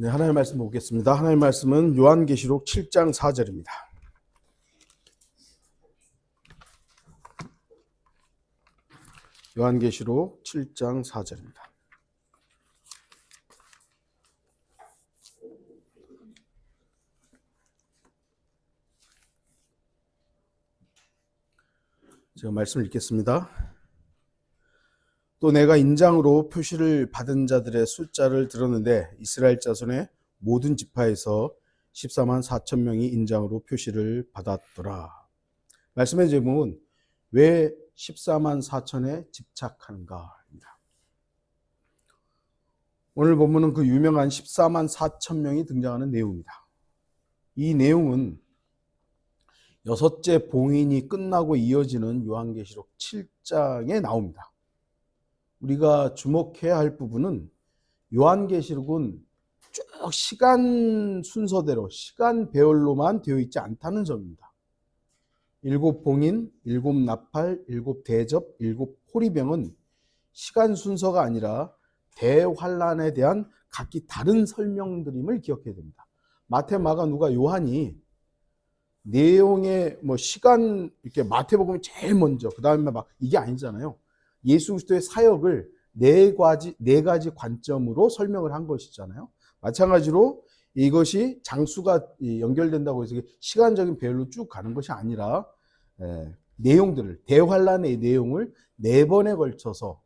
네, 하나님의 말씀 보겠습니다. 하나님의 말씀은 요한계시록 7장 4절입니다. 요한계시록 7장 4절입니다. 제가 말씀을 읽겠습니다. 또 내가 인장으로 표시를 받은 자들의 숫자를 들었는데 이스라엘 자손의 모든 지파에서 14만 4천 명이 인장으로 표시를 받았더라. 말씀의 제목은 왜 14만 4천에 집착하는가입니다. 오늘 본문은 그 유명한 14만 4천 명이 등장하는 내용입니다. 이 내용은 여섯째 봉인이 끝나고 이어지는 요한계시록 7장에 나옵니다. 우리가 주목해야 할 부분은 요한계시록은 쭉 시간 순서대로 시간 배열로만 되어 있지 않다는 점입니다. 7 봉인, 7 나팔, 7 대접, 7 호리병은 시간 순서가 아니라 대환란에 대한 각기 다른 설명들임을 기억해야 됩니다. 마태, 마가, 누가, 요한이 내용의 시간 이렇게 마태복음이 제일 먼저 그 다음에 막 이게 아니잖아요. 예수 그리스도의 사역을 네 가지 관점으로 설명을 한 것이잖아요. 마찬가지로 이것이 장수가 연결된다고 해서 시간적인 배열로 쭉 가는 것이 아니라 내용들을 대환란의 내용을 4번에 걸쳐서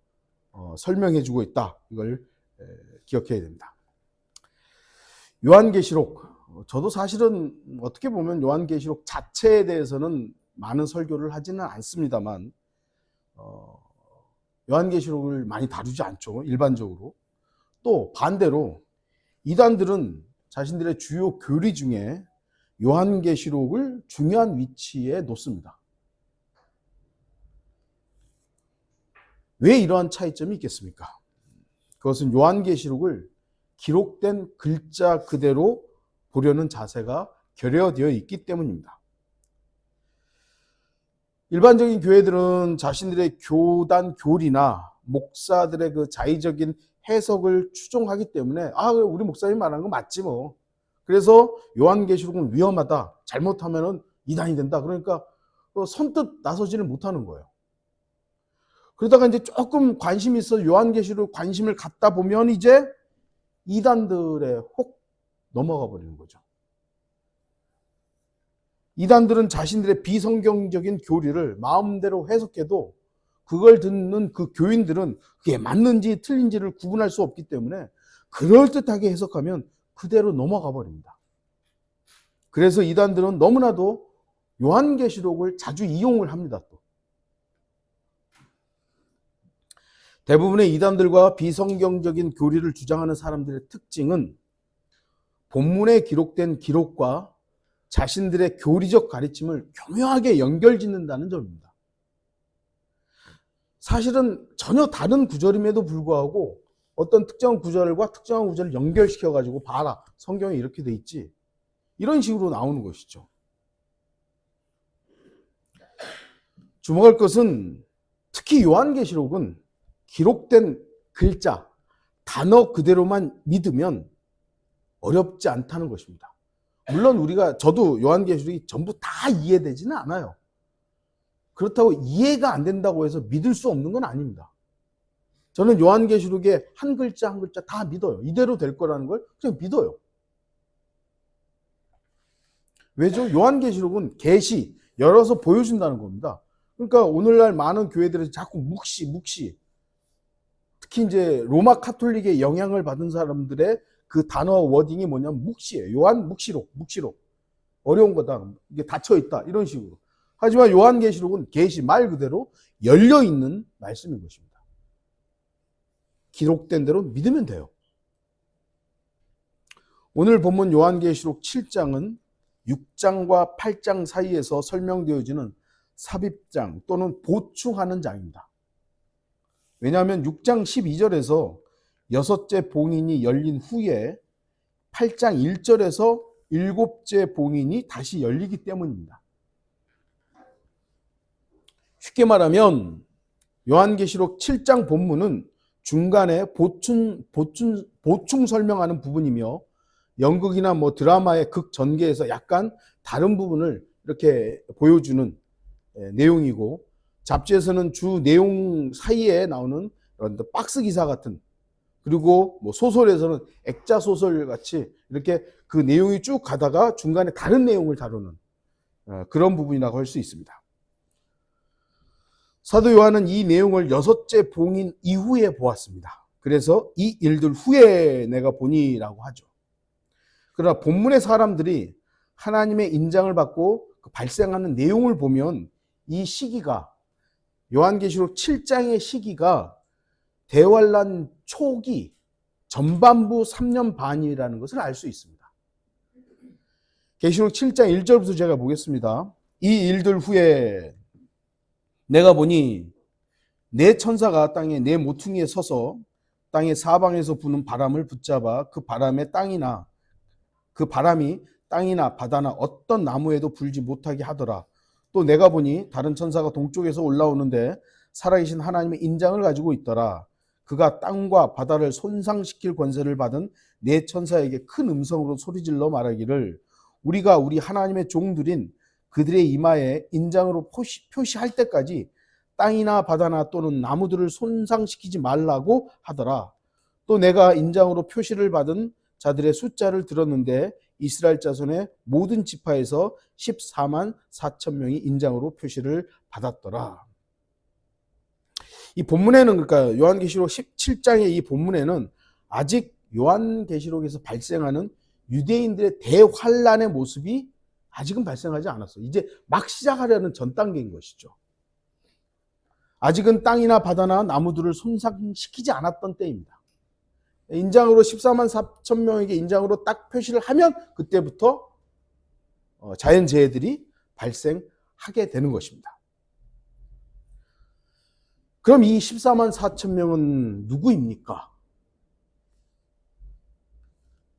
설명해 주고 있다. 이걸 기억해야 됩니다. 요한계시록, 저도 사실은 어떻게 보면 요한계시록 자체에 대해서는 많은 설교를 하지는 않습니다만 요한계시록을 많이 다루지 않죠. 일반적으로. 또 반대로 이단들은 자신들의 주요 교리 중에 요한계시록을 중요한 위치에 놓습니다. 왜 이러한 차이점이 있겠습니까? 그것은 요한계시록을 기록된 글자 그대로 보려는 자세가 결여되어 있기 때문입니다. 일반적인 교회들은 자신들의 교단 교리나 목사들의 그 자의적인 해석을 추종하기 때문에 우리 목사님 말하는 거 맞지 뭐. 그래서 요한계시록은 위험하다. 잘못하면은 이단이 된다. 그러니까 선뜻 나서지를 못하는 거예요. 그러다가 이제 조금 관심이 있어 요한계시록 관심을 갖다 보면 이제 이단들에 혹 넘어가 버리는 거죠. 이단들은 자신들의 비성경적인 교리를 마음대로 해석해도 그걸 듣는 그 교인들은 그게 맞는지 틀린지를 구분할 수 없기 때문에 그럴듯하게 해석하면 그대로 넘어가 버립니다. 그래서 이단들은 너무나도 요한계시록을 자주 이용을 합니다. 또 대부분의 이단들과 비성경적인 교리를 주장하는 사람들의 특징은 본문에 기록된 기록과 자신들의 교리적 가르침을 교묘하게 연결짓는다는 점입니다. 사실은 전혀 다른 구절임에도 불구하고 어떤 특정한 구절과 특정한 구절을 연결시켜가지고 봐라, 성경에 이렇게 돼 있지, 이런 식으로 나오는 것이죠. 주목할 것은 특히 요한계시록은 기록된 글자, 단어 그대로만 믿으면 어렵지 않다는 것입니다. 물론 저도 요한계시록이 전부 다 이해되지는 않아요. 그렇다고 이해가 안 된다고 해서 믿을 수 없는 건 아닙니다. 저는 요한계시록의 한 글자 한 글자 다 믿어요. 이대로 될 거라는 걸 그냥 믿어요. 왜죠? 요한계시록은 계시, 열어서 보여준다는 겁니다. 그러니까 오늘날 많은 교회들에서 자꾸 묵시, 특히 이제 로마 카톨릭의 영향을 받은 사람들의 그 단어 워딩이 뭐냐면 묵시예요. 요한 묵시록. 어려운 거다. 이게 닫혀있다. 이런 식으로. 하지만 요한계시록은 계시, 말 그대로 열려있는 말씀인 것입니다. 기록된 대로 믿으면 돼요. 오늘 본문 요한계시록 7장은 6장과 8장 사이에서 설명되어지는 삽입장 또는 보충하는 장입니다. 왜냐하면 6장 12절에서 여섯째 봉인이 열린 후에 8장 1절에서 일곱째 봉인이 다시 열리기 때문입니다. 쉽게 말하면 요한계시록 7장 본문은 중간에 보충 설명하는 부분이며 연극이나 뭐 드라마의 극 전개에서 약간 다른 부분을 이렇게 보여주는 내용이고, 잡지에서는 주 내용 사이에 나오는 그런 박스 기사 같은, 그리고 뭐 소설에서는 액자 소설 같이 이렇게 그 내용이 쭉 가다가 중간에 다른 내용을 다루는 그런 부분이라고 할 수 있습니다. 사도 요한은 이 내용을 6째 봉인 이후에 보았습니다. 그래서 이 일들 후에 내가 보니라고 하죠. 그러나 본문의 사람들이 하나님의 인장을 받고 발생하는 내용을 보면 이 시기가, 요한계시록 7장의 시기가 대환란 초기 전반부 3년 반이라는 것을 알 수 있습니다. 계시록 7장 1절부터 제가 보겠습니다. 이 일들 후에 내가 보니 네 천사가 땅에 네 모퉁이에 서서 땅의 사방에서 부는 바람을 붙잡아 그 바람이 땅이나 바다나 어떤 나무에도 불지 못하게 하더라. 또 내가 보니 다른 천사가 동쪽에서 올라오는데 살아계신 하나님의 인장을 가지고 있더라. 그가 땅과 바다를 손상시킬 권세를 받은 네 천사에게 큰 음성으로 소리질러 말하기를, 우리가 우리 하나님의 종들인 그들의 이마에 인장으로 표시할 때까지 땅이나 바다나 또는 나무들을 손상시키지 말라고 하더라. 또 내가 인장으로 표시를 받은 자들의 숫자를 들었는데 이스라엘 자손의 모든 지파에서 14만 4천 명이 인장으로 표시를 받았더라. 이 본문에는, 그러니까 요한계시록 17장의 이 본문에는 아직 요한계시록에서 발생하는 유대인들의 대환란의 모습이 아직은 발생하지 않았어요. 이제 막 시작하려는 전 단계인 것이죠. 아직은 땅이나 바다나 나무들을 손상시키지 않았던 때입니다. 인장으로 14만 4천 명에게 인장으로 딱 표시를 하면 그때부터 자연재해들이 발생하게 되는 것입니다. 그럼 이 14만 4천 명은 누구입니까?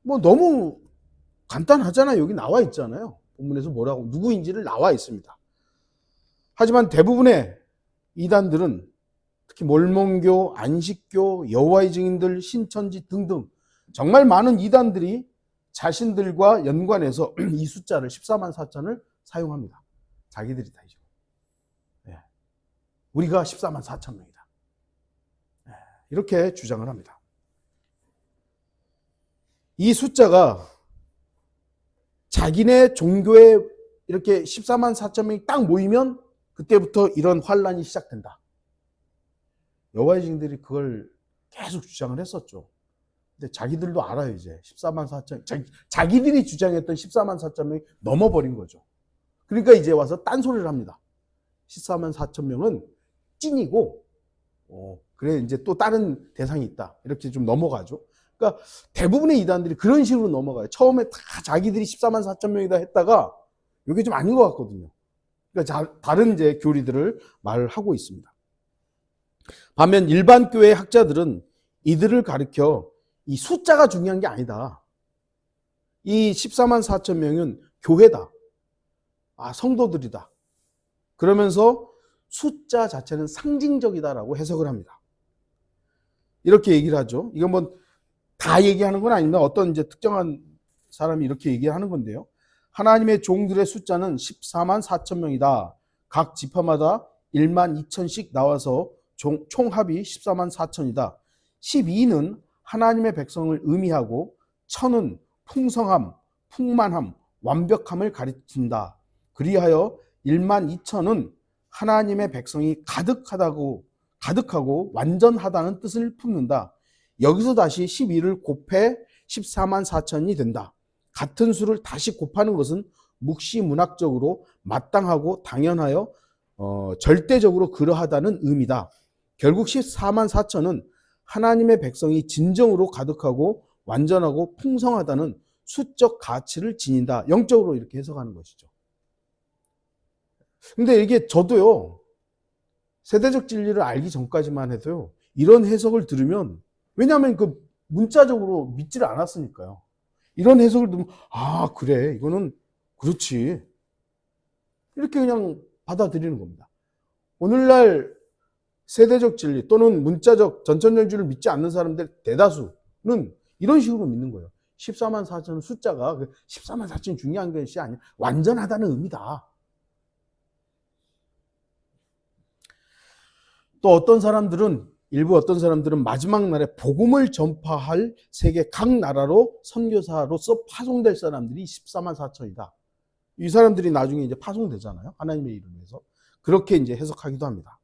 뭐 너무 간단하잖아요. 여기 나와 있잖아요. 본문에서 뭐라고 누구인지를 나와 있습니다. 하지만 대부분의 이단들은 특히 몰몬교, 안식교, 여호와의 증인들, 신천지 등등 정말 많은 이단들이 자신들과 연관해서 이 숫자를 14만 4천을 사용합니다. 자기들이 다 이죠. 우리가 14만 4천 명이다. 이렇게 주장을 합니다. 이 숫자가 자기네 종교에 이렇게 14만 4천 명이 딱 모이면 그때부터 이런 환란이 시작된다. 여호와의 증인들이 그걸 계속 주장을 했었죠. 근데 자기들도 알아요. 이제 14만 4천, 자기들이 주장했던 14만 4천 명이 넘어버린 거죠. 그러니까 이제 와서 딴소리를 합니다. 14만 4천 명은 찐이고, 그래 이제 또 다른 대상이 있다. 이렇게 좀 넘어가죠. 그러니까 대부분의 이단들이 그런 식으로 넘어가요. 처음에 다 자기들이 14만 4천 명이다 했다가 이게 좀 아닌 것 같거든요. 그러니까 다른 이제 교리들을 말하고 있습니다. 반면 일반 교회 학자들은 이들을 가리켜 이 숫자가 중요한 게 아니다. 이 14만 4천 명은 교회다. 성도들이다. 그러면서 숫자 자체는 상징적이다라고 해석을 합니다. 이렇게 얘기를 하죠. 이건 뭐 다 얘기하는 건 아닙니다. 어떤 이제 특정한 사람이 이렇게 얘기하는 건데요. 하나님의 종들의 숫자는 14만 4천 명이다. 각 지파마다 1만 2천씩 나와서 총합이 14만 4천이다. 12는 하나님의 백성을 의미하고 천은 풍성함, 풍만함, 완벽함을 가리킨다. 그리하여 1만 2천은 하나님의 백성이 가득하고 완전하다는 뜻을 품는다. 여기서 다시 12를 곱해 14만 4천이 된다. 같은 수를 다시 곱하는 것은 묵시문학적으로 마땅하고 당연하여 절대적으로 그러하다는 의미다. 결국 14만 4천은 하나님의 백성이 진정으로 가득하고 완전하고 풍성하다는 수적 가치를 지닌다. 영적으로 이렇게 해석하는 것이죠. 근데 이게 저도요, 세대적 진리를 알기 전까지만 해도요, 이런 해석을 들으면, 왜냐하면 그 문자적으로 믿지를 않았으니까요. 이런 해석을 들으면, 그래, 이거는 그렇지. 이렇게 그냥 받아들이는 겁니다. 오늘날 세대적 진리 또는 문자적 전천전주를 믿지 않는 사람들 대다수는 이런 식으로 믿는 거예요. 14만 4천 숫자가 14만 4천이 중요한 것이 아니야. 완전하다는 의미다. 또 일부 어떤 사람들은 마지막 날에 복음을 전파할 세계 각 나라로 선교사로서 파송될 사람들이 14만 4천이다. 이 사람들이 나중에 이제 파송되잖아요. 하나님의 이름에서. 그렇게 이제 해석하기도 합니다.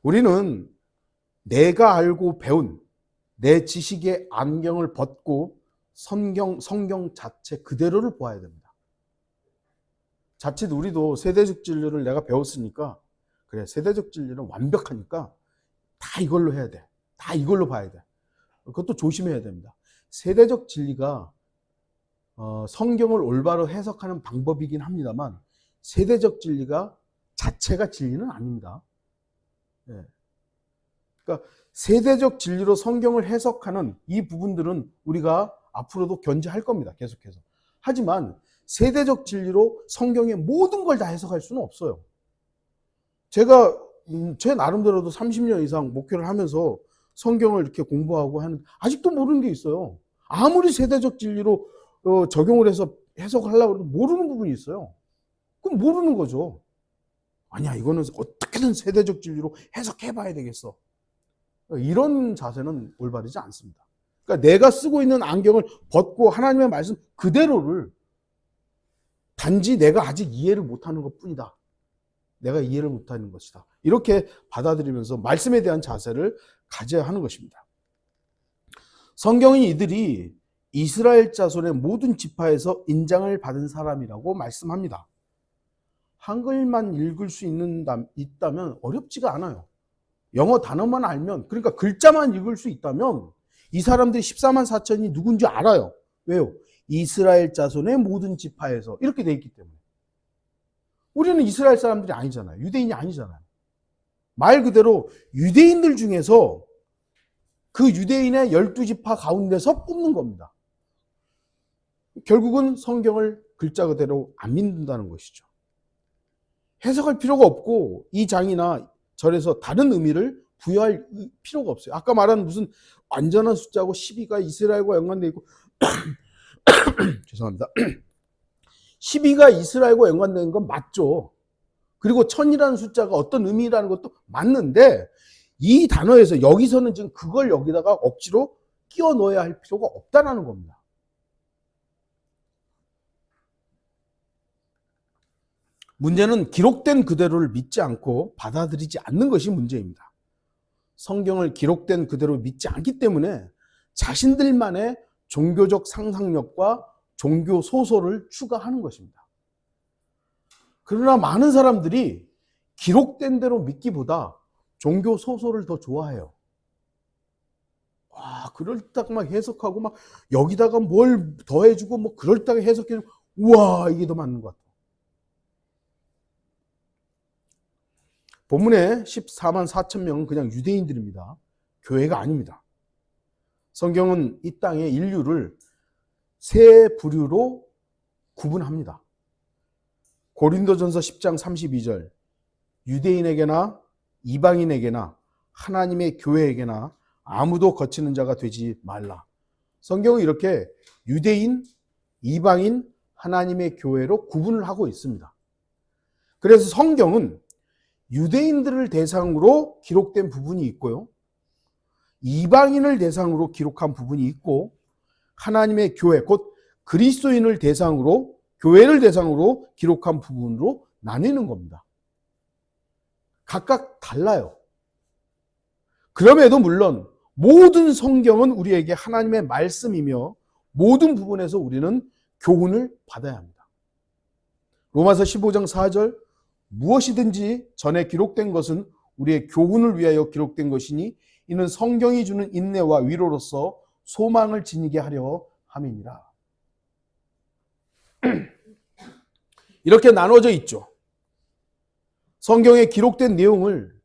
우리는 내가 알고 배운 내 지식의 안경을 벗고 성경 자체 그대로를 보아야 됩니다. 자칫 우리도 세대적 진리를 내가 배웠으니까 그래, 세대적 진리는 완벽하니까 다 이걸로 해야 돼. 다 이걸로 봐야 돼. 그것도 조심해야 됩니다. 세대적 진리가 성경을 올바로 해석하는 방법이긴 합니다만 세대적 진리가 자체가 진리는 아닙니다. 예. 그러니까 세대적 진리로 성경을 해석하는 이 부분들은 우리가 앞으로도 견지할 겁니다. 계속해서. 하지만 세대적 진리로 성경의 모든 걸 다 해석할 수는 없어요. 제가 제 나름대로도 30년 이상 목회를 하면서 성경을 이렇게 공부하고 하는 아직도 모르는 게 있어요. 아무리 세대적 진리로 적용을 해서 해석하려고 해도 모르는 부분이 있어요. 그럼 모르는 거죠. 아니야, 이거는 어떻게든 세대적 진리로 해석해 봐야 되겠어. 이런 자세는 올바르지 않습니다. 그러니까 내가 쓰고 있는 안경을 벗고 하나님의 말씀 그대로를 단지 내가 아직 이해를 못하는 것뿐이다. 내가 이해를 못하는 것이다. 이렇게 받아들이면서 말씀에 대한 자세를 가져야 하는 것입니다. 성경은 이들이 이스라엘 자손의 모든 지파에서 인장을 받은 사람이라고 말씀합니다. 한글만 읽을 수 있다면 어렵지가 않아요. 영어 단어만 알면, 그러니까 글자만 읽을 수 있다면 이 사람들이 14만 4천이 누군지 알아요. 왜요? 이스라엘 자손의 모든 지파에서 이렇게 돼 있기 때문에. 우리는 이스라엘 사람들이 아니잖아요. 유대인이 아니잖아요. 말 그대로 유대인들 중에서 그 유대인의 12지파 가운데서 뽑는 겁니다. 결국은 성경을 글자 그대로 안 믿는다는 것이죠. 해석할 필요가 없고 이 장이나 절에서 다른 의미를 부여할 필요가 없어요. 아까 말한 무슨 완전한 숫자고 12가 이스라엘과 연관되어 있고 죄송합니다. 12가 이스라엘과 연관되는 건 맞죠. 그리고 1000이라는 숫자가 어떤 의미라는 것도 맞는데 이 단어에서 여기서는 지금 그걸 여기다가 억지로 끼워 넣어야 할 필요가 없다는 겁니다. 문제는 기록된 그대로를 믿지 않고 받아들이지 않는 것이 문제입니다. 성경을 기록된 그대로 믿지 않기 때문에 자신들만의 종교적 상상력과 종교 소설을 추가하는 것입니다. 그러나 많은 사람들이 기록된 대로 믿기보다 종교 소설을 더 좋아해요. 와, 그럴딱 막 해석하고 막 여기다가 뭘 더해주고 뭐 그럴딱 해석해주고 우와, 이게 더 맞는 것 같아. 본문에 14만 4천 명은 그냥 유대인들입니다. 교회가 아닙니다. 성경은 이 땅의 인류를 세 부류로 구분합니다. 고린도전서 10장 32절 유대인에게나 이방인에게나 하나님의 교회에게나 아무도 거치는 자가 되지 말라. 성경은 이렇게 유대인, 이방인, 하나님의 교회로 구분을 하고 있습니다. 그래서 성경은 유대인들을 대상으로 기록된 부분이 있고요. 이방인을 대상으로 기록한 부분이 있고 하나님의 교회, 곧 그리스도인을 대상으로 교회를 대상으로 기록한 부분으로 나뉘는 겁니다. 각각 달라요. 그럼에도 물론 모든 성경은 우리에게 하나님의 말씀이며 모든 부분에서 우리는 교훈을 받아야 합니다. 로마서 15장 4절 무엇이든지 전에 기록된 것은 우리의 교훈을 위하여 기록된 것이니 이는 성경이 주는 인내와 위로로서 소망을 지니게 하려 함이니라. 이렇게 나눠져 있죠. 성경에 기록된 내용을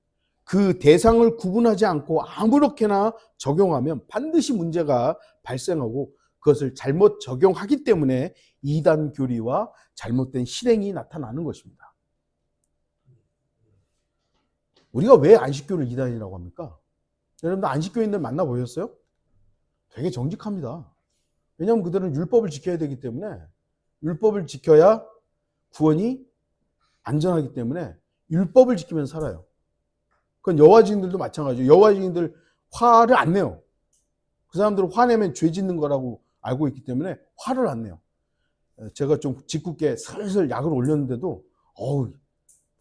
그 대상을 구분하지 않고 아무렇게나 적용하면 반드시 문제가 발생하고 그것을 잘못 적용하기 때문에 이단 교리와 잘못된 실행이 나타나는 것입니다. 우리가 왜 안식교를 이단이라고 합니까? 여러분들 안식교인들 만나보셨어요? 되게 정직합니다. 왜냐하면 그들은 율법을 지켜야 되기 때문에, 율법을 지켜야 구원이 안전하기 때문에 율법을 지키면서 살아요. 그건 여호와 증인들도 마찬가지예요. 여호와 증인들 화를 안 내요. 그 사람들은 화내면 죄 짓는 거라고 알고 있기 때문에 화를 안 내요. 제가 좀 짓궂게 슬슬 약을 올렸는데도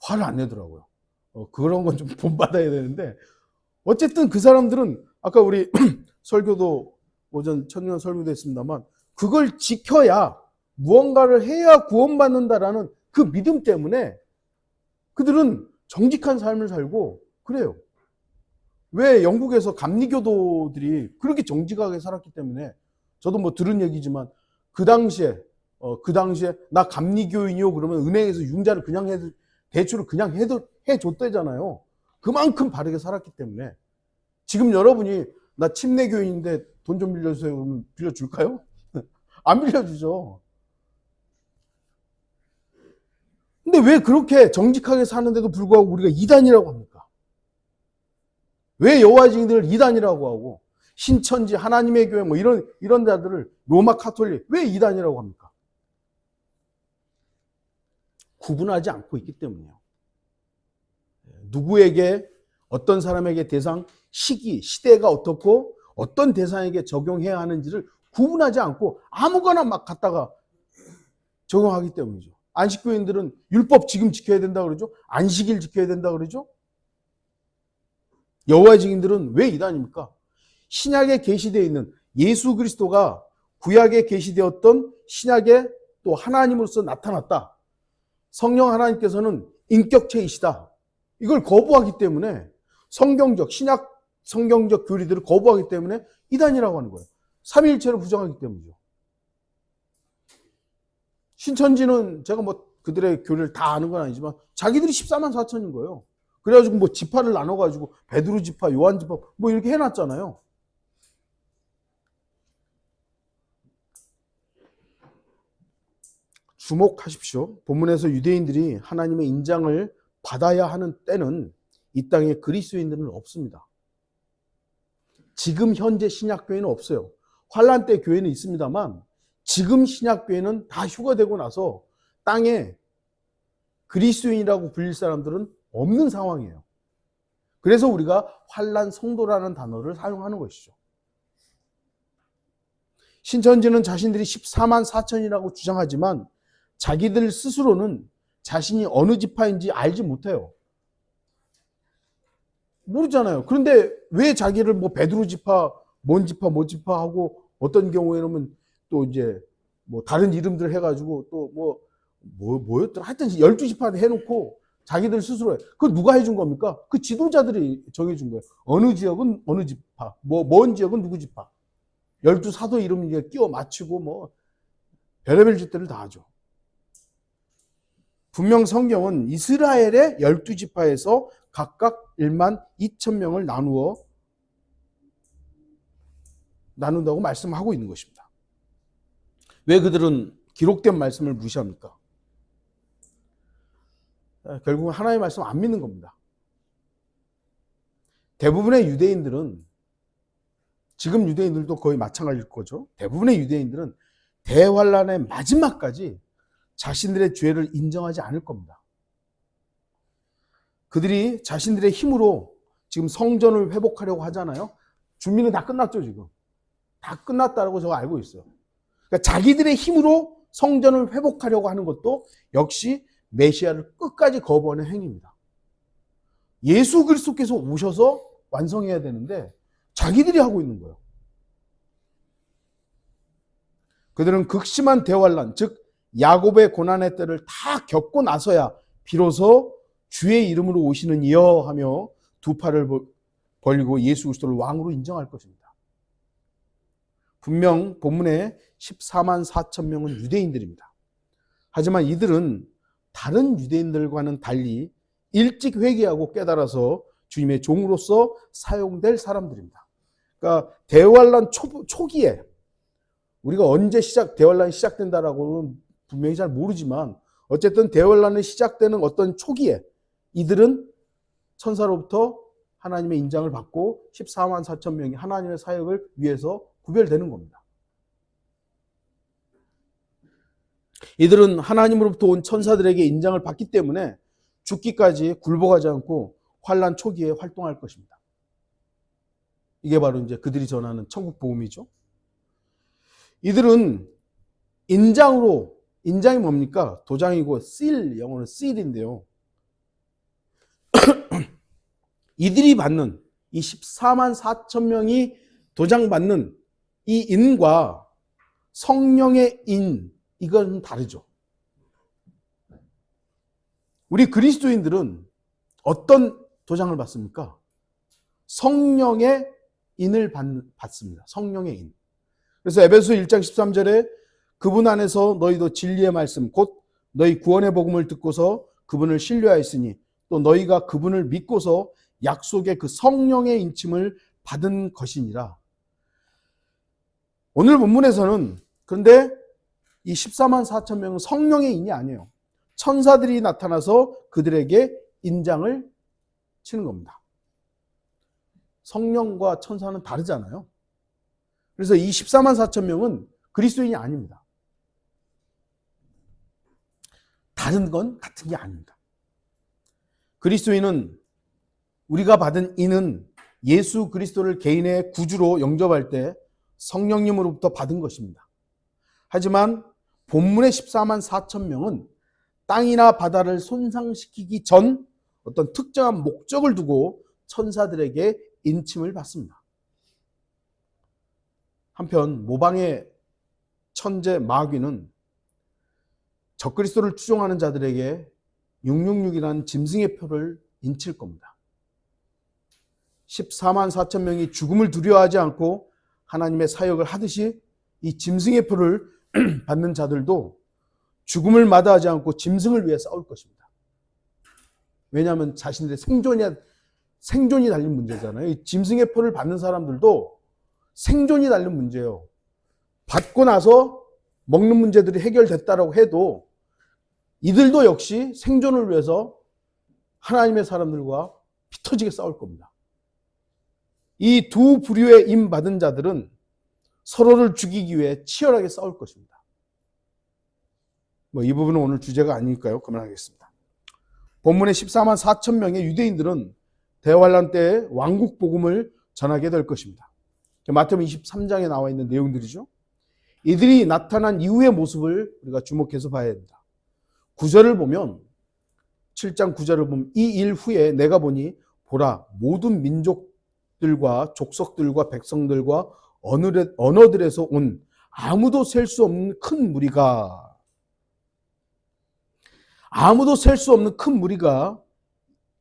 화를 안 내더라고요. 그런 건 좀 본받아야 되는데, 어쨌든 그 사람들은 아까 우리 설교도 오전 천년 설교도 했습니다만, 그걸 지켜야, 무언가를 해야 구원받는다라는 그 믿음 때문에 그들은 정직한 삶을 살고 그래요. 왜 영국에서 감리교도들이 그렇게 정직하게 살았기 때문에, 저도 뭐 들은 얘기지만 그 당시에 나 감리교인이요 그러면 은행에서 융자를 그냥 대출을 그냥 해줬대잖아요. 그만큼 바르게 살았기 때문에. 지금 여러분이 나 침례교인인데 돈 좀 빌려주세요 그러면 빌려줄까요? 안 빌려주죠. 근데 왜 그렇게 정직하게 사는데도 불구하고 우리가 이단이라고 합니까? 왜 여호와 증인들을 이단이라고 하고 신천지 하나님의 교회 뭐 이런 자들을 로마 카톨릭 왜 이단이라고 합니까? 구분하지 않고 있기 때문이에요. 누구에게 어떤 사람에게 대상 시기 시대가 어떻고 어떤 대상에게 적용해야 하는지를 구분하지 않고 아무거나 막 갖다가 적용하기 때문이죠. 안식교인들은 율법 지금 지켜야 된다 그러죠. 안식일 지켜야 된다 그러죠. 여호와 증인들은 왜 이단입니까? 신약에 계시되어 있는 예수 그리스도가 구약에 계시되었던 신약에 또 하나님으로서 나타났다. 성령 하나님께서는 인격체이시다. 이걸 거부하기 때문에 신약 성경적 교리들을 거부하기 때문에 이단이라고 하는 거예요. 삼위일체를 부정하기 때문이죠. 신천지는 제가 뭐 그들의 교리를 다 아는 건 아니지만 자기들이 14만 4천인 거예요. 그래가지고 뭐 지파를 나눠가지고 베드로 지파, 요한 지파 뭐 이렇게 해놨잖아요. 주목하십시오. 본문에서 유대인들이 하나님의 인장을 받아야 하는 때는 이 땅에 그리스도인들은 없습니다. 지금 현재 신약교회는 없어요. 환란 때 교회는 있습니다만 지금 신약교회는 다 휴가되고 나서 땅에 그리스도인이라고 불릴 사람들은 없는 상황이에요. 그래서 우리가 환란 성도라는 단어를 사용하는 것이죠. 신천지는 자신들이 14만 4천이라고 주장하지만 자기들 스스로는 자신이 어느 지파인지 알지 못해요. 모르잖아요. 그런데 왜 자기를 뭐 베드로 지파, 뭔 지파, 뭐 지파 하고 어떤 경우에는 또 이제 뭐 다른 이름들 해가지고 또 뭐였더라? 하여튼 12지파 해놓고 자기들 스스로 해. 그거 누가 해준 겁니까? 그 지도자들이 정해준 거예요. 어느 지역은 어느 지파, 먼 지역은 누구 지파. 12사도 이름 이제 끼워 맞추고 뭐 별의별 짓들을 다 하죠. 분명 성경은 이스라엘의 12지파에서 각각 1만 2천 명을 나눈다고 말씀하고 있는 것입니다. 왜 그들은 기록된 말씀을 무시합니까? 결국은 하나님의 말씀 안 믿는 겁니다. 대부분의 유대인들은, 지금 유대인들도 거의 마찬가지일 거죠. 대부분의 유대인들은 대환란의 마지막까지 자신들의 죄를 인정하지 않을 겁니다. 그들이 자신들의 힘으로 지금 성전을 회복하려고 하잖아요. 준비는 다 끝났죠, 지금. 다 끝났다고 제가 알고 있어요. 그러니까 자기들의 힘으로 성전을 회복하려고 하는 것도 역시 메시아를 끝까지 거부하는 행위입니다. 예수 그리스도께서 오셔서 완성해야 되는데 자기들이 하고 있는 거예요. 그들은 극심한 대환란, 즉 야곱의 고난의 때를 다 겪고 나서야 비로소 주의 이름으로 오시는 이여 하며 두 팔을 벌리고 예수 그리스도를 왕으로 인정할 것입니다. 분명 본문에 14만 4천 명은 유대인들입니다. 하지만 이들은 다른 유대인들과는 달리 일찍 회개하고 깨달아서 주님의 종으로서 사용될 사람들입니다. 그러니까 대환란 초기에 우리가 언제 대환란이 시작된다라고는 분명히 잘 모르지만 어쨌든 대환란이 시작되는 어떤 초기에 이들은 천사로부터 하나님의 인장을 받고 14만 4천 명이 하나님의 사역을 위해서 구별되는 겁니다. 이들은 하나님으로부터 온 천사들에게 인장을 받기 때문에 죽기까지 굴복하지 않고 환난 초기에 활동할 것입니다. 이게 바로 이제 그들이 전하는 천국 복음이죠. 이들은 인장이 뭡니까? 도장이고 seal, 영어는 seal인데요. 이들이 받는 이 14만 4천 명이 도장받는 이 인과 성령의 인, 이건 다르죠. 우리 그리스도인들은 어떤 도장을 받습니까? 성령의 인을 받습니다. 성령의 인. 그래서 에베소 1장 13절에 그분 안에서 너희도 진리의 말씀 곧 너희 구원의 복음을 듣고서 그분을 신뢰하였으니 또 너희가 그분을 믿고서 약속의 그 성령의 인침을 받은 것이니라. 오늘 본문에서는 그런데 이 14만 4천 명은 성령의 인이 아니에요. 천사들이 나타나서 그들에게 인장을 치는 겁니다. 성령과 천사는 다르잖아요. 그래서 이 14만 4천 명은 그리스도인이 아닙니다. 다른 건 같은 게 아닙니다. 그리스도인은 우리가 받은 인은 예수 그리스도를 개인의 구주로 영접할 때 성령님으로부터 받은 것입니다. 하지만 본문의 14만 4천 명은 땅이나 바다를 손상시키기 전 어떤 특정한 목적을 두고 천사들에게 인침을 받습니다. 한편 모방의 천재 마귀는 적그리스도를 추종하는 자들에게 666이라는 짐승의 표를 인칠 겁니다. 14만 4천 명이 죽음을 두려워하지 않고 하나님의 사역을 하듯이 이 짐승의 표를 받는 자들도 죽음을 마다하지 않고 짐승을 위해 싸울 것입니다. 왜냐하면 자신들의 생존이 달린 문제잖아요. 이 짐승의 표를 받는 사람들도 생존이 달린 문제예요. 받고 나서 먹는 문제들이 해결됐다라고 해도 이들도 역시 생존을 위해서 하나님의 사람들과 피터지게 싸울 겁니다. 이 두 부류의 임 받은 자들은 서로를 죽이기 위해 치열하게 싸울 것입니다. 이 부분은 오늘 주제가 아니니까요. 그만하겠습니다. 본문의 14만 4천 명의 유대인들은 대환란 때에 왕국 복음을 전하게 될 것입니다. 마태복음 23장에 나와 있는 내용들이죠. 이들이 나타난 이후의 모습을 우리가 주목해서 봐야 됩니다. 9절을 보면 7장 9절을 보면 이 일 후에 내가 보니 보라 모든 민족들과 족속들과 백성들과 언어들에서 온 아무도 셀 수 없는 큰 무리가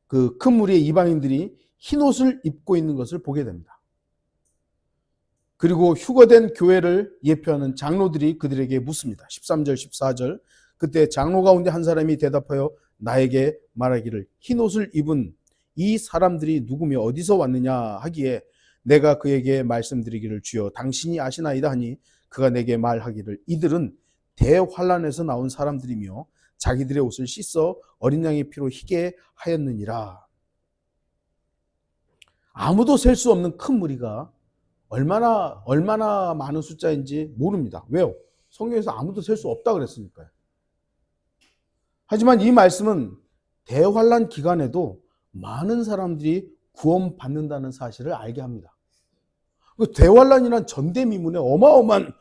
그 큰 무리의 이방인들이 흰옷을 입고 있는 것을 보게 됩니다. 그리고 휴거된 교회를 예표하는 장로들이 그들에게 묻습니다. 13절 14절 그때 장로 가운데 한 사람이 대답하여 나에게 말하기를 흰옷을 입은 이 사람들이 누구며 어디서 왔느냐 하기에 내가 그에게 말씀드리기를 주여 당신이 아시나이다 하니 그가 내게 말하기를 이들은 대환란에서 나온 사람들이며 자기들의 옷을 씻어 어린 양의 피로 희게 하였느니라. 아무도 셀 수 없는 큰 무리가 얼마나 많은 숫자인지 모릅니다. 왜요? 성경에서 아무도 셀 수 없다 그랬으니까요. 하지만 이 말씀은 대환란 기간에도 많은 사람들이 구원받는다는 사실을 알게 합니다. 대환란이란 전대미문의 어마어마한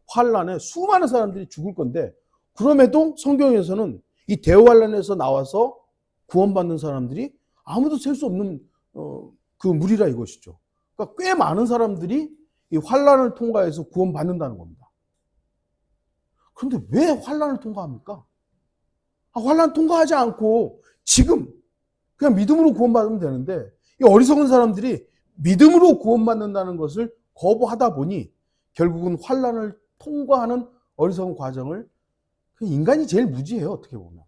환란에 수많은 사람들이 죽을 건데 그럼에도 성경에서는 이 대환란에서 나와서 구원받는 사람들이 아무도 셀 수 없는 그 무리라 이것이죠. 그러니까 꽤 많은 사람들이 이 환란을 통과해서 구원받는다는 겁니다. 그런데 왜 환란을 통과합니까? 환란 통과하지 않고 지금 그냥 믿음으로 구원받으면 되는데 이 어리석은 사람들이 믿음으로 구원받는다는 것을 거부하다 보니 결국은 환란을 통과하는 어리석은 과정을 인간이 제일 무지해요. 어떻게 보면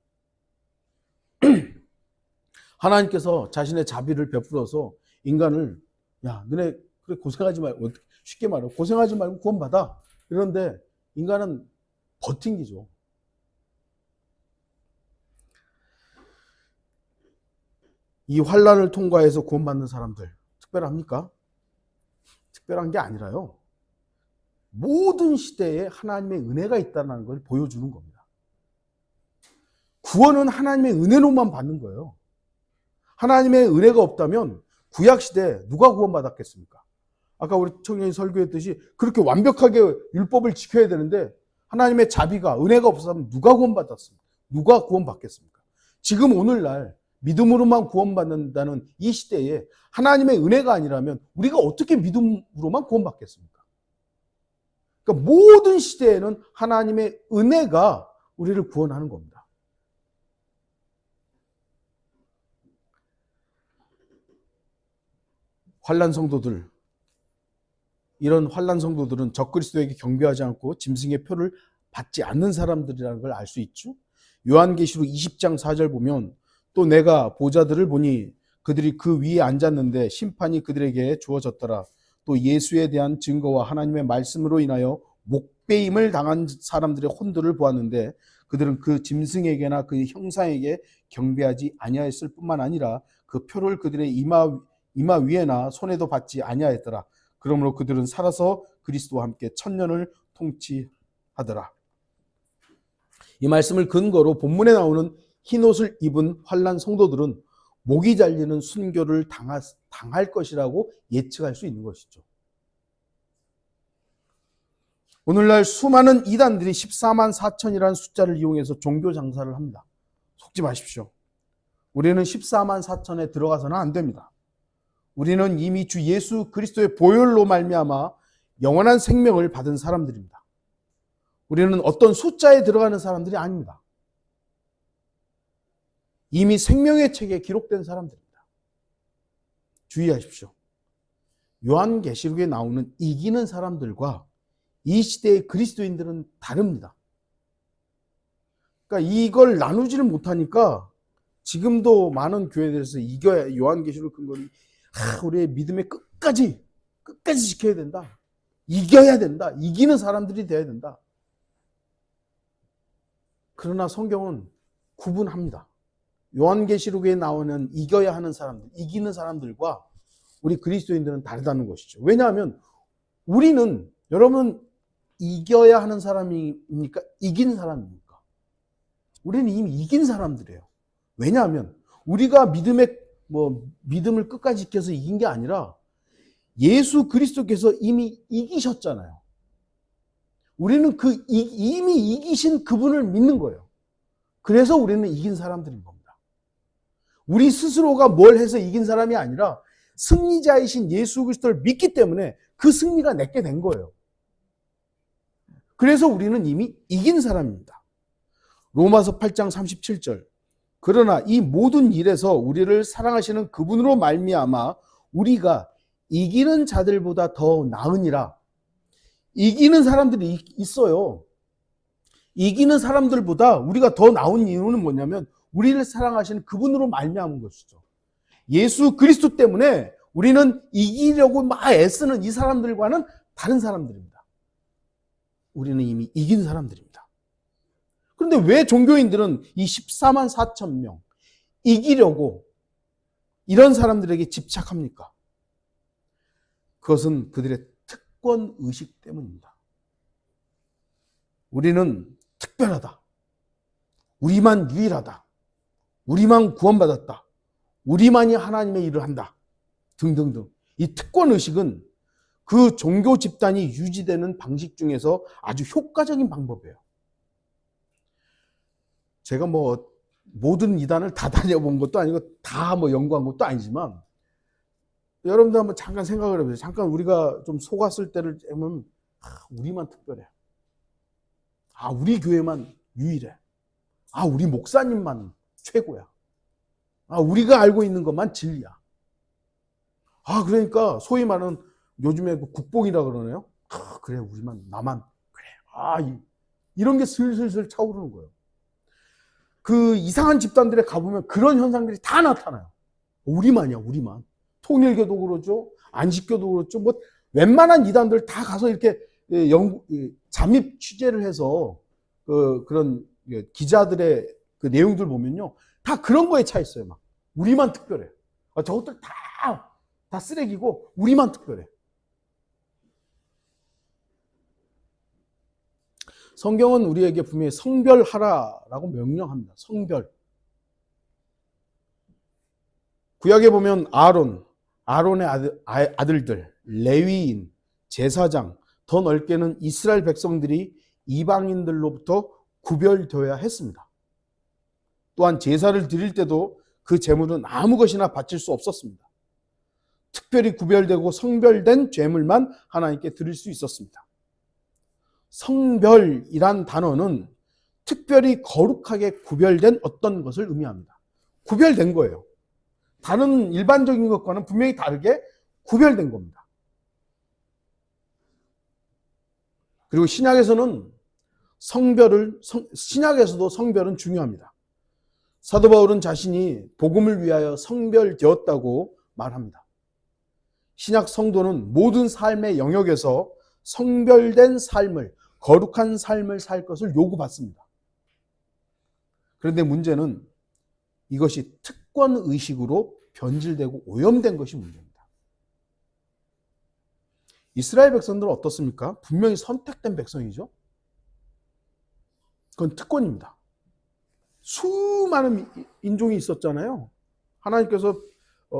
하나님께서 자신의 자비를 베풀어서 인간을 야 너네 그래 고생하지 말고 쉽게 말해 고생하지 말고 구원받아 이런데 인간은 버팅기죠. 이 환란을 통과해서 구원받는 사람들 특별합니까? 특별한 게 아니라요. 모든 시대에 하나님의 은혜가 있다는 걸 보여주는 겁니다. 구원은 하나님의 은혜로만 받는 거예요. 하나님의 은혜가 없다면 구약시대에 누가 구원받았겠습니까? 아까 우리 청년이 설교했듯이 그렇게 완벽하게 율법을 지켜야 되는데 하나님의 자비가, 은혜가 없었다면 누가 구원받았습니까? 누가 구원받겠습니까? 지금 오늘날 믿음으로만 구원받는다는 이 시대에 하나님의 은혜가 아니라면 우리가 어떻게 믿음으로만 구원받겠습니까? 그러니까 모든 시대에는 하나님의 은혜가 우리를 구원하는 겁니다. 환난 성도들, 이런 환난 성도들은 적그리스도에게 경배하지 않고 짐승의 표를 받지 않는 사람들이라는 걸 알 수 있죠. 요한계시록 20장 4절 보면 또 내가 보좌들을 보니 그들이 그 위에 앉았는데 심판이 그들에게 주어졌더라. 또 예수에 대한 증거와 하나님의 말씀으로 인하여 목배임을 당한 사람들의 혼들을 보았는데 그들은 그 짐승에게나 그 형상에게 경배하지 아니하였을 뿐만 아니라 그 표를 그들의 이마 위에나 손에도 받지 아니하였더라. 그러므로 그들은 살아서 그리스도와 함께 천년을 통치하더라. 이 말씀을 근거로 본문에 나오는 흰옷을 입은 환난 성도들은 목이 잘리는 순교를 당할 것이라고 예측할 수 있는 것이죠. 오늘날 수많은 이단들이 14만 4천이라는 숫자를 이용해서 종교 장사를 합니다. 속지 마십시오. 우리는 14만 4천에 들어가서는 안 됩니다. 우리는 이미 주 예수 그리스도의 보혈로 말미암아 영원한 생명을 받은 사람들입니다. 우리는 어떤 숫자에 들어가는 사람들이 아닙니다. 이미 생명의 책에 기록된 사람들입니다. 주의하십시오. 요한계시록에 나오는 이기는 사람들과 이 시대의 그리스도인들은 다릅니다. 그러니까 이걸 나누지를 못하니까 지금도 많은 교회들에서 이겨야, 요한계시록 근거로 우리의 믿음의 끝까지 지켜야 된다. 이겨야 된다. 이기는 사람들이 돼야 된다. 그러나 성경은 구분합니다. 요한계시록에 나오는 이겨야 하는 사람들, 이기는 사람들과 우리 그리스도인들은 다르다는 것이죠. 왜냐하면 우리는, 여러분, 이겨야 하는 사람입니까? 이긴 사람입니까? 우리는 이미 이긴 사람들이에요. 왜냐하면 우리가 믿음을 끝까지 지켜서 이긴 게 아니라 예수 그리스도께서 이미 이기셨잖아요. 우리는 이미 이기신 그분을 믿는 거예요. 그래서 우리는 이긴 사람들인 겁니다. 우리 스스로가 뭘 해서 이긴 사람이 아니라 승리자이신 예수 그리스도를 믿기 때문에 그 승리가 내게 된 거예요. 그래서 우리는 이미 이긴 사람입니다. 로마서 8장 37절. 그러나 이 모든 일에서 우리를 사랑하시는 그분으로 말미암아 우리가 이기는 자들보다 더 나으니라. 이기는 사람들이 있어요. 이기는 사람들보다 우리가 더 나은 이유는 뭐냐면 우리를 사랑하시는 그분으로 말미암은 것이죠. 예수 그리스도 때문에 우리는 이기려고 막 애쓰는 이 사람들과는 다른 사람들입니다. 우리는 이미 이긴 사람들입니다. 그런데 왜 종교인들은 이 14만 4천 명 이기려고 이런 사람들에게 집착합니까? 그것은 그들의 특권 의식 때문입니다. 우리는 특별하다. 우리만 유일하다. 우리만 구원받았다. 우리만이 하나님의 일을 한다. 등등등. 이 특권 의식은 그 종교 집단이 유지되는 방식 중에서 아주 효과적인 방법이에요. 제가 모든 이단을 다 다녀본 것도 아니고 다 연구한 것도 아니지만 여러분들 한번 잠깐 생각을 해보세요. 잠깐 우리가 좀 속았을 때를 보면 우리만 특별해. 우리 교회만 유일해. 우리 목사님만 최고야. 우리가 알고 있는 것만 진리야. 그러니까 소위 말하는 요즘에 국뽕이라 그러네요. 그래, 나만 그래. 이런 게 슬슬슬 차오르는 거예요. 그 이상한 집단들에 가보면 그런 현상들이 다 나타나요. 우리만이야, 우리만. 통일교도 그러죠. 안식교도 그렇죠. 웬만한 이단들 다 가서 이렇게 잠입 취재를 해서 그런 기자들의 그 내용들 보면요. 다 그런 거에 차 있어요. 막. 우리만 특별해. 저것들 다 쓰레기고 우리만 특별해. 성경은 우리에게 분명히 성별하라라고 명령합니다. 성별. 구약에 보면 아론의 아들들, 레위인, 제사장, 더 넓게는 이스라엘 백성들이 이방인들로부터 구별되어야 했습니다. 또한 제사를 드릴 때도 그 제물은 아무 것이나 바칠 수 없었습니다. 특별히 구별되고 성별된 제물만 하나님께 드릴 수 있었습니다. 성별이란 단어는 특별히 거룩하게 구별된 어떤 것을 의미합니다. 구별된 거예요. 다른 일반적인 것과는 분명히 다르게 구별된 겁니다. 그리고 신약에서도 성별은 중요합니다. 사도 바울은 자신이 복음을 위하여 성별되었다고 말합니다. 신약 성도는 모든 삶의 영역에서 성별된 삶을, 거룩한 삶을 살 것을 요구받습니다. 그런데 문제는 이것이 특권의식으로 변질되고 오염된 것이 문제입니다. 이스라엘 백성들은 어떻습니까? 분명히 선택된 백성이죠. 그건 특권입니다. 수많은 인종이 있었잖아요. 하나님께서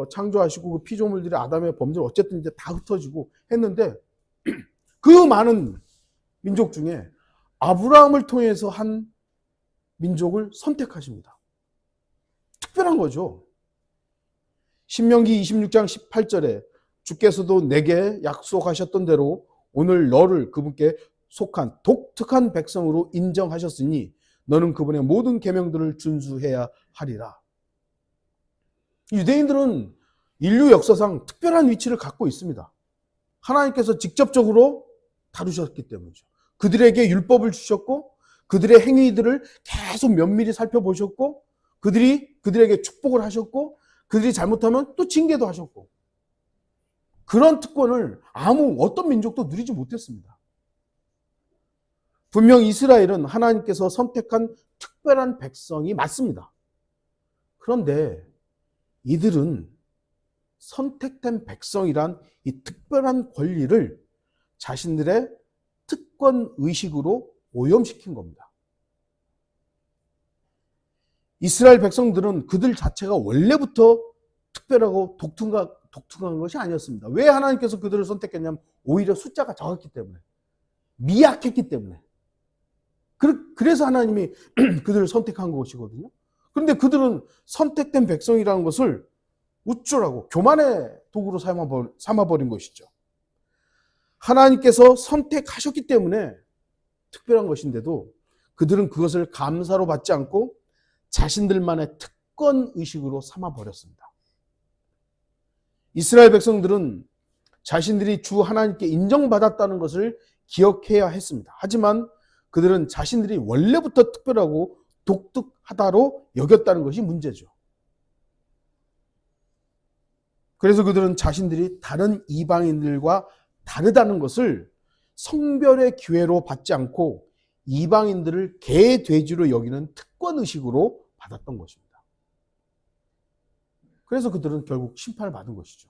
창조하시고 그 피조물들이 아담의 범죄를 어쨌든 이제 다 흩어지고 했는데 그 많은 민족 중에 아브라함을 통해서 한 민족을 선택하십니다. 특별한 거죠. 신명기 26장 18절에 주께서도 내게 약속하셨던 대로 오늘 너를 그분께 속한 독특한 백성으로 인정하셨으니 너는 그분의 모든 계명들을 준수해야 하리라. 유대인들은 인류 역사상 특별한 위치를 갖고 있습니다. 하나님께서 직접적으로 다루셨기 때문이죠. 그들에게 율법을 주셨고 그들의 행위들을 계속 면밀히 살펴보셨고 그들에게 축복을 하셨고 그들이 잘못하면 또 징계도 하셨고 그런 특권을 어떤 민족도 누리지 못했습니다. 분명 이스라엘은 하나님께서 선택한 특별한 백성이 맞습니다. 그런데 이들은 선택된 백성이란 이 특별한 권리를 자신들의 특권 의식으로 오염시킨 겁니다. 이스라엘 백성들은 그들 자체가 원래부터 특별하고 독특한 것이 아니었습니다. 왜 하나님께서 그들을 선택했냐면 오히려 숫자가 적었기 때문에, 미약했기 때문에. 그래서 하나님이 그들을 선택한 것이거든요. 그런데 그들은 선택된 백성이라는 것을 우쭐하고 교만의 도구로 삼아버린 것이죠. 하나님께서 선택하셨기 때문에 특별한 것인데도 그들은 그것을 감사로 받지 않고 자신들만의 특권 의식으로 삼아버렸습니다. 이스라엘 백성들은 자신들이 주 하나님께 인정받았다는 것을 기억해야 했습니다. 하지만 그들은 자신들이 원래부터 특별하고 독특하다로 여겼다는 것이 문제죠. 그래서 그들은 자신들이 다른 이방인들과 다르다는 것을 성별의 기회로 받지 않고 이방인들을 개, 돼지로 여기는 특권의식으로 받았던 것입니다. 그래서 그들은 결국 심판을 받은 것이죠.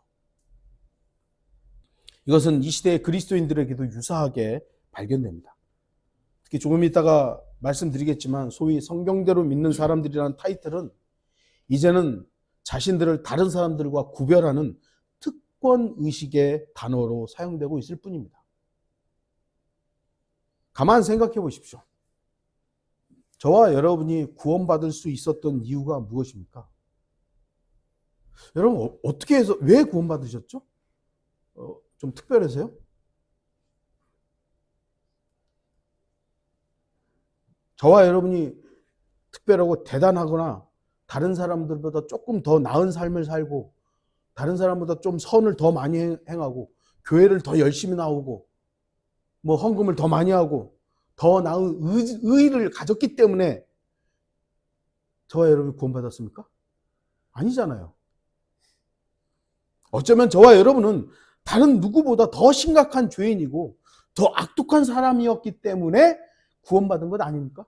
이것은 이 시대의 그리스도인들에게도 유사하게 발견됩니다. 특히 조금 이따가 말씀드리겠지만 소위 성경대로 믿는 사람들이라는 타이틀은 이제는 자신들을 다른 사람들과 구별하는 특권의식의 단어로 사용되고 있을 뿐입니다. 가만 생각해 보십시오. 저와 여러분이 구원받을 수 있었던 이유가 무엇입니까? 여러분 어떻게 해서 왜 구원받으셨죠? 좀 특별해서요? 저와 여러분이 특별하고 대단하거나 다른 사람들보다 조금 더 나은 삶을 살고 다른 사람보다 좀 선을 더 많이 행하고 교회를 더 열심히 나오고 뭐 헌금을 더 많이 하고 더 나은 의의를 가졌기 때문에 저와 여러분이 구원받았습니까? 아니잖아요. 어쩌면 저와 여러분은 다른 누구보다 더 심각한 죄인이고 더 악독한 사람이었기 때문에 구원받은 것 아닙니까?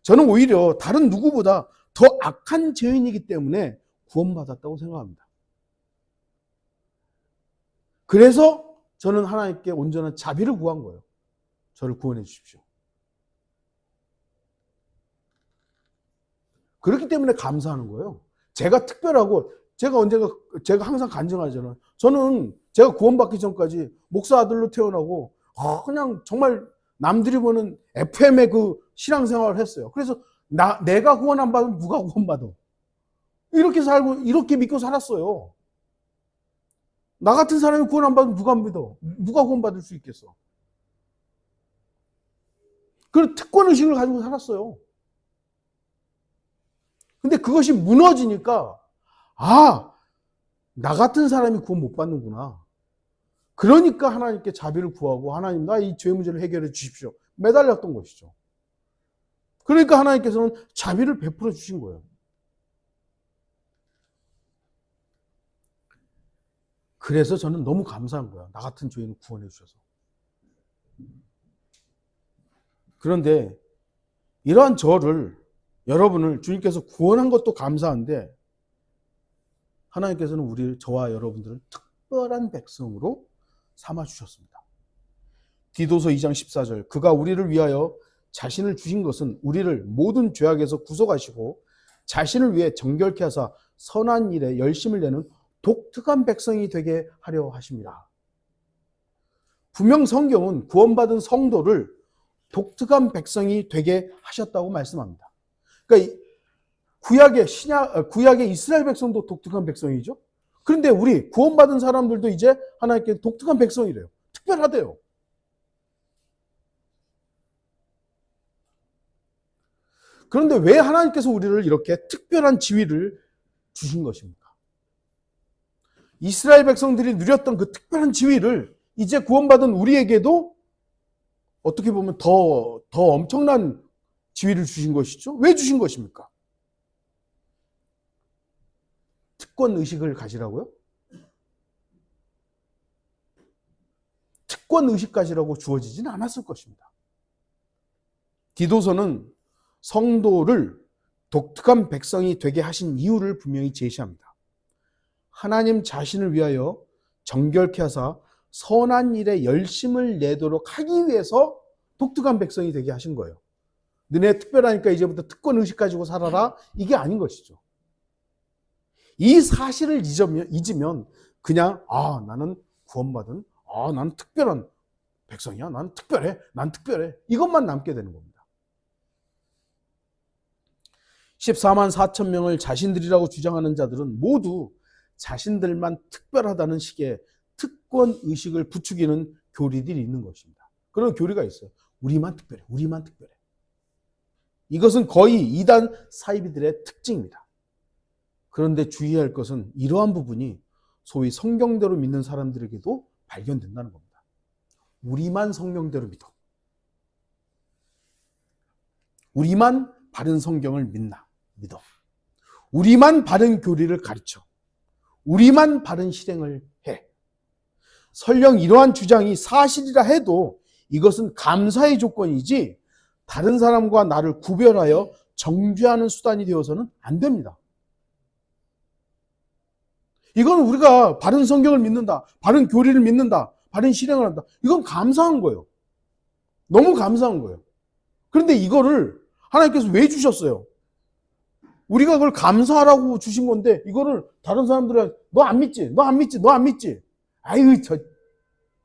저는 오히려 다른 누구보다 더 악한 죄인이기 때문에 구원받았다고 생각합니다. 그래서 저는 하나님께 온전한 자비를 구한 거예요. 저를 구원해 주십시오. 그렇기 때문에 감사하는 거예요. 제가 특별하고, 제가 항상 간증하잖아요. 저는 제가 구원받기 전까지 목사 아들로 태어나고, 그냥 정말 남들이 보는 FM의 그 신앙생활을 했어요. 그래서 내가 구원 안 받으면 누가 구원받아? 이렇게 살고, 이렇게 믿고 살았어요. 나 같은 사람이 구원 안 받으면 누가 믿어? 누가 구원받을 수 있겠어? 그런 특권의식을 가지고 살았어요. 근데 그것이 무너지니까, 나 같은 사람이 구원 못 받는구나. 그러니까 하나님께 자비를 구하고, 하나님, 나 이 죄 문제를 해결해 주십시오. 매달렸던 것이죠. 그러니까 하나님께서는 자비를 베풀어 주신 거예요. 그래서 저는 너무 감사한 거야. 나 같은 죄인을 구원해 주셔서. 그런데 이러한 여러분을 주님께서 구원한 것도 감사한데, 하나님께서는 저와 여러분들을 특별한 백성으로 삼아주셨습니다. 디도서 2장 14절, 그가 우리를 위하여 자신을 주신 것은 우리를 모든 죄악에서 구속하시고 자신을 위해 정결케 하사 선한 일에 열심을 내는 독특한 백성이 되게 하려 하십니다. 분명 성경은 구원받은 성도를 독특한 백성이 되게 하셨다고 말씀합니다. 그러니까 구약의 이스라엘 백성도 독특한 백성이죠. 그런데 우리 구원받은 사람들도 이제 하나님께 독특한 백성이래요. 특별하대요. 그런데 왜 하나님께서 우리를 이렇게 특별한 지위를 주신 것입니까? 이스라엘 백성들이 누렸던 그 특별한 지위를 이제 구원받은 우리에게도 어떻게 보면 더 엄청난 지위를 주신 것이죠. 왜 주신 것입니까? 특권 의식을 가지라고요? 특권 의식 가지라고 주어지진 않았을 것입니다. 디도서는 성도를 독특한 백성이 되게 하신 이유를 분명히 제시합니다. 하나님 자신을 위하여 정결케 하사 선한 일에 열심을 내도록 하기 위해서 독특한 백성이 되게 하신 거예요. 너네 특별하니까 이제부터 특권 의식 가지고 살아라, 이게 아닌 것이죠. 이 사실을 잊으면 그냥 나는 구원받은, 나는 특별한 백성이야, 난 특별해, 이것만 남게 되는 겁니다. 14만 4천 명을 자신들이라고 주장하는 자들은 모두 자신들만 특별하다는 식의 특권 의식을 부추기는 교리들이 있는 것입니다. 그런 교리가 있어요. 우리만 특별해. 이것은 거의 이단 사이비들의 특징입니다. 그런데 주의할 것은 이러한 부분이 소위 성경대로 믿는 사람들에게도 발견된다는 겁니다. 우리만 성경대로 믿어. 우리만 바른 성경을 믿어. 우리만 바른 교리를 가르쳐. 우리만 바른 실행을 해. 설령 이러한 주장이 사실이라 해도 이것은 감사의 조건이지 다른 사람과 나를 구별하여 정죄하는 수단이 되어서는 안 됩니다. 이건 우리가 바른 성경을 믿는다, 바른 교리를 믿는다, 바른 실행을 한다. 이건 감사한 거예요. 너무 감사한 거예요. 그런데 이거를 하나님께서 왜 주셨어요? 우리가 그걸 감사하라고 주신 건데 이거를 다른 사람들은 너 안 믿지? 아유,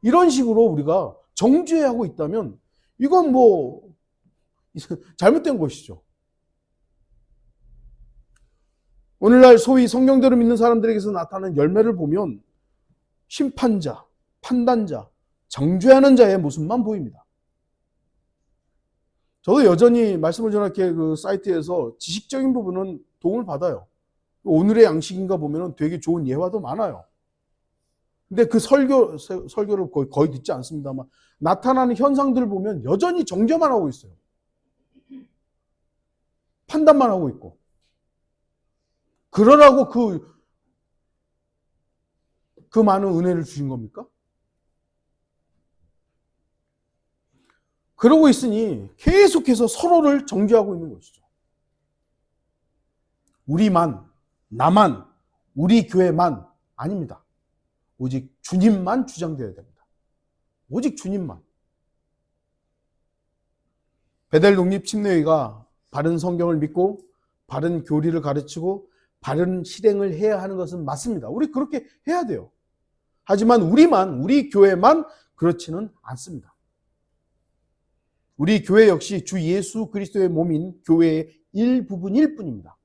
이런 식으로 우리가 정죄하고 있다면 이건 잘못된 것이죠. 오늘날 소위 성경대로 믿는 사람들에게서 나타나는 열매를 보면 심판자, 판단자, 정죄하는 자의 모습만 보입니다. 저도 여전히 말씀을 전할게 그 사이트에서 지식적인 부분은 도움을 받아요. 오늘의 양식인가 보면 되게 좋은 예화도 많아요. 근데 그 설교를 거의 듣지 않습니다만 나타나는 현상들을 보면 여전히 정죄만 하고 있어요. 판단만 하고 있고. 그러라고 그 많은 은혜를 주신 겁니까? 그러고 있으니 계속해서 서로를 정죄하고 있는 것이죠. 우리만, 나만, 우리 교회만 아닙니다. 오직 주님만 주장되어야 됩니다. 오직 주님만. 베델 독립침례회가 바른 성경을 믿고 바른 교리를 가르치고 바른 실행을 해야 하는 것은 맞습니다. 우리 그렇게 해야 돼요. 하지만 우리 교회만 그렇지는 않습니다. 우리 교회 역시 주 예수 그리스도의 몸인 교회의 일부분일 뿐입니다.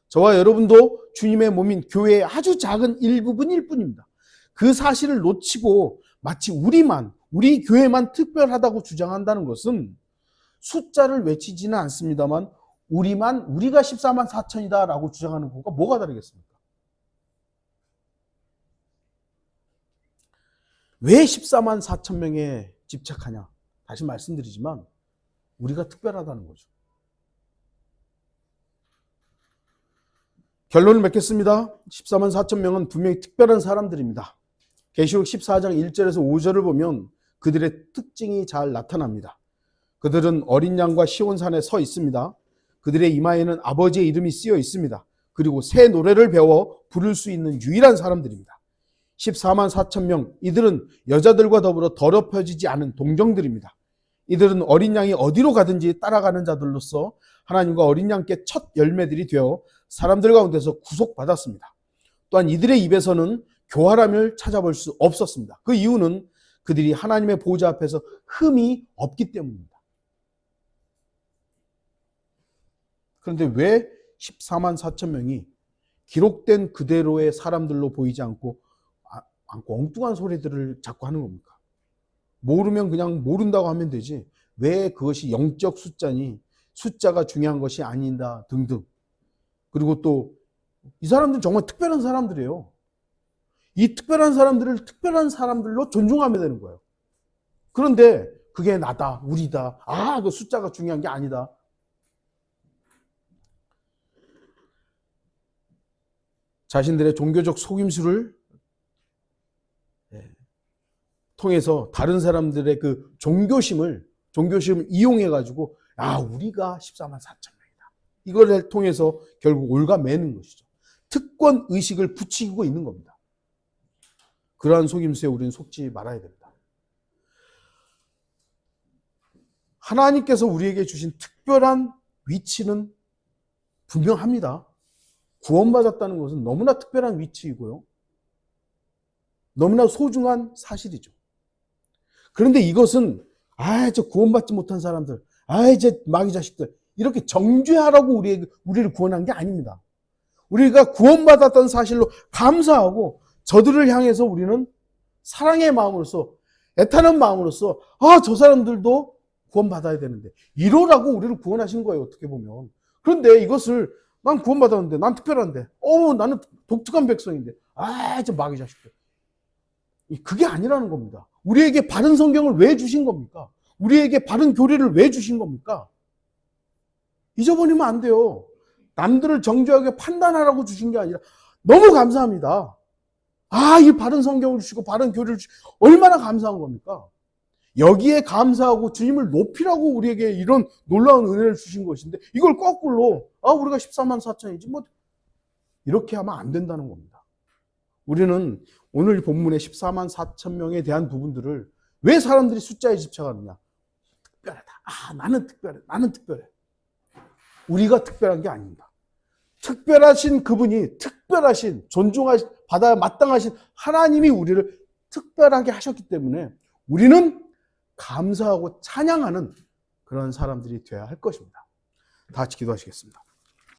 저와 여러분도 주님의 몸인 교회의 아주 작은 일부분일 뿐입니다. 그 사실을 놓치고 마치 우리 교회만 특별하다고 주장한다는 것은 숫자를 외치지는 않습니다만 우리가 14만 4천이다 라고 주장하는 것과 뭐가 다르겠습니까? 왜 14만 4천 명에 집착하냐? 다시 말씀드리지만 우리가 특별하다는 거죠. 결론을 맺겠습니다. 14만 4천 명은 분명히 특별한 사람들입니다. 계시록 14장 1절에서 5절을 보면 그들의 특징이 잘 나타납니다. 그들은 어린 양과 시온산에 서 있습니다. 그들의 이마에는 아버지의 이름이 쓰여 있습니다. 그리고 새 노래를 배워 부를 수 있는 유일한 사람들입니다. 14만 4천 명, 이들은 여자들과 더불어 더럽혀지지 않은 동정들입니다. 이들은 어린 양이 어디로 가든지 따라가는 자들로서 하나님과 어린 양께 첫 열매들이 되어 사람들 가운데서 구속받았습니다. 또한 이들의 입에서는 교활함을 찾아볼 수 없었습니다. 그 이유는 그들이 하나님의 보좌 앞에서 흠이 없기 때문입니다. 그런데 왜 14만 4천 명이 기록된 그대로의 사람들로 보이지 않고 엉뚱한 소리들을 자꾸 하는 겁니까? 모르면 그냥 모른다고 하면 되지 왜 그것이 영적 숫자니 숫자가 중요한 것이 아니다 등등. 그리고 또 이 사람들은 정말 특별한 사람들이에요. 이 특별한 사람들을 특별한 사람들로 존중하면 되는 거예요. 그런데 그게 나다, 우리다, 그 숫자가 중요한 게 아니다. 자신들의 종교적 속임수를 통해서 다른 사람들의 그 종교심을 이용해가지고 우리가 14만 4천 명이다. 이걸 통해서 결국 올가매는 것이죠. 특권 의식을 부추기고 있는 겁니다. 그러한 속임수에 우리는 속지 말아야 됩니다. 하나님께서 우리에게 주신 특별한 위치는 분명합니다. 구원받았다는 것은 너무나 특별한 위치이고요. 너무나 소중한 사실이죠. 그런데 이것은 저 구원받지 못한 사람들, 저 마귀 자식들 이렇게 정죄하라고 우리를 구원한 게 아닙니다. 우리가 구원받았다는 사실로 감사하고 저들을 향해서 우리는 사랑의 마음으로서 애타는 마음으로서 저 사람들도 구원받아야 되는데 이러라고 우리를 구원하신 거예요. 어떻게 보면. 그런데 이것을 난 구원받았는데 난 특별한데 나는 독특한 백성인데 저 마귀 자식들 그게 아니라는 겁니다. 우리에게 바른 성경을 왜 주신 겁니까? 우리에게 바른 교리를 왜 주신 겁니까? 잊어버리면 안 돼요. 남들을 정죄하게 판단하라고 주신 게 아니라 너무 감사합니다. 이 바른 성경을 주시고 바른 교리를 주시고 얼마나 감사한 겁니까? 여기에 감사하고 주님을 높이라고 우리에게 이런 놀라운 은혜를 주신 것인데 이걸 거꾸로 우리가 14만 4천이지 이렇게 하면 안 된다는 겁니다. 우리는 오늘 본문의 14만 4천 명에 대한 부분들을 왜 사람들이 숫자에 집착하느냐? 특별하다. 나는 특별해. 우리가 특별한 게 아닙니다. 특별하신 그분이 특별하신 받아야 마땅하신 하나님이 우리를 특별하게 하셨기 때문에 우리는 감사하고 찬양하는 그런 사람들이 되어야 할 것입니다. 다 같이 기도하시겠습니다.